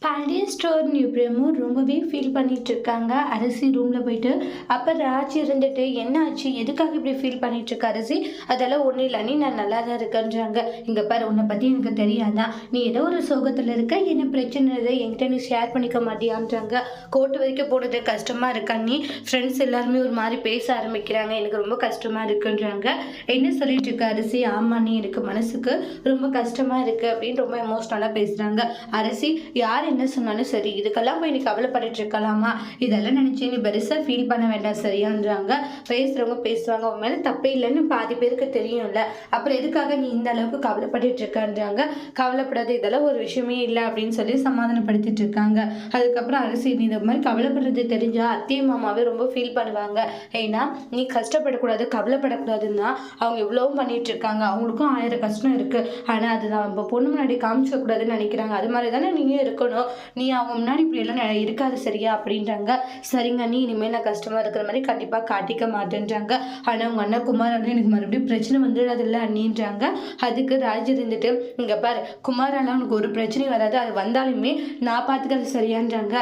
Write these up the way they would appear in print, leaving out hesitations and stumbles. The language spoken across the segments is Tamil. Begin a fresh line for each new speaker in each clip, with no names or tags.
பழைய ஸ்டோர் நியூப்ரமும் ரொம்பவே ஃபீல் பண்ணிட்டு இருக்காங்க அரசி ரூம்ல போயிட்டு. அப்ப ராஜ் இருந்துட்டு என்ன ஆச்சு, எதுக்காக இப்படி ஃபீல் பண்ணிட்டு இருக்க அரசி? அதெல்லாம் ஒன்றும் இல்லை, நீ நான் நல்லா தான் இருக்கேன்றாங்க. இங்க பாரு, உன்னை பத்தி எனக்கு தெரியாதா? நீ ஏதோ ஒரு சோகத்துல இருக்க, என்ன பிரச்சனை இருக்கு, என்கிட்ட நீ ஷேர் பண்ணிக்க மாட்டியான்றாங்க. கோர்ட்டு வரைக்கும் போனது கஷ்டமா இருக்கா, நீ ஃப்ரெண்ட்ஸ் எல்லாருமே ஒரு மாதிரி பேச ஆரம்பிக்கிறாங்க, எனக்கு ரொம்ப கஷ்டமா இருக்குன்றாங்க. என்ன சொல்லிட்டு இருக்க அரசி? ஆமா, நீ எனக்கு மனசுக்கு ரொம்ப கஷ்டமா இருக்கு அப்படின்னு ரொம்ப எமோஷனலா பேசுறாங்க. அரசி, யார் என்ன சொன்னாலும் சரி, இதுக்கெல்லாம் போய் நீ கவலைப்பட்டுட்டு இருக்கலாமா? இதெல்லாம் நினைச்சு நீ பெருசா ஃபீல் பண்ண வேண்டாம், சரியான்றாங்க. பேசுறவங்க பேசுவாங்க, உன் மேல தப்பே இல்லைன்னு பாதி பேருக்கு தெரியும்ல, அப்புறம் எதுக்காக நீ இந்த அளவுக்கு கவலைப்பட்டுட்டு இருக்கான்றாங்க. கவலைப்படாது, இதெல்லாம் ஒரு விஷயமே இல்லை அப்படின்னு சொல்லி சமாதானப்படுத்திட்டு இருக்காங்க. அதுக்கப்புறம் அரசி, நீ இந்த மாதிரி கவலைப்படுறது தெரிஞ்சா அத்தையை மாமாவே ரொம்ப ஃபீல் பண்ணுவாங்க. ஏன்னா நீ கஷ்டப்படக்கூடாது, கவலைப்படக்கூடாதுன்னா அவங்க எவ்வளவும் பண்ணிட்டு இருக்காங்க, அவங்களுக்கும் 1000 கஷ்டம் இருக்கு. ஆனா அதுதான் நம்ம பொண்ணு முன்னாடி காமிச்ச கூடாதுன்னு நினைக்கிறாங்க. அது மாதிரி தானே நீயும் இருக்கணும், நீ அவங்க முன்னாடி இப்படி எல்லாம் இருக்காது, சரியா அப்படின்றாங்க. சரிங்க, நீ இனிமேல் நான் கஷ்டமா இருக்கிற மாதிரி கண்டிப்பா காட்டிக்க மாட்டேன்றாங்க. ஆனா உங்க அண்ணா குமாரால எனக்கு மறுபடியும் பிரச்சனை வந்துடாது இல்லை அண்ணின்றாங்க. அதுக்கு ராஜ் இருந்துட்டு, இங்க பாரு, குமாரால உனக்கு ஒரு பிரச்சனையும் வராது, அது வந்தாலுமே நான் பார்த்துக்கிறது, சரியான்றாங்க.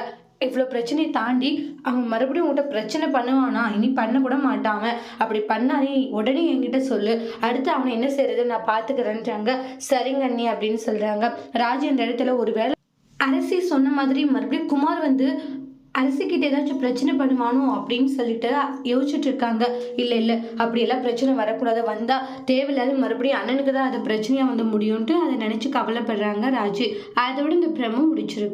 இவ்வளோ பிரச்சனையை தாண்டி அவன் மறுபடியும் உங்கள்கிட்ட பிரச்சனை பண்ணுவானா? இனி பண்ண கூட மாட்டான். அப்படி பண்ணாலே உடனே என்கிட்ட சொல்லு, அடுத்து அவனை என்ன செய்யறது நான் பார்த்துக்கிறேன்றாங்க. சரிங்க அண்ணி அப்படின்னு சொல்றாங்க. ராஜ் இந்த இடத்துல ஒரு வேளை அரசி சொன்ன மாதிரி மறுபடியும் குமார் வந்து அரசிக்கிட்ட ஏதாச்சும் பிரச்சனை பண்ணுவானோ அப்படின்னு சொல்லிட்டு யோசிச்சுட்டு இருக்காங்க. இல்லை இல்லை, அப்படியெல்லாம் பிரச்சனை வரக்கூடாது, வந்தா தேவையில்லாத மறுபடியும் அண்ணனுக்கு தான் அது பிரச்சனையாக வந்து முடியும்ட்டு அதை நினச்சி கவலைப்படுறாங்க ராஜு. அதோட இந்த பிரமும் முடிச்சிருக்கு.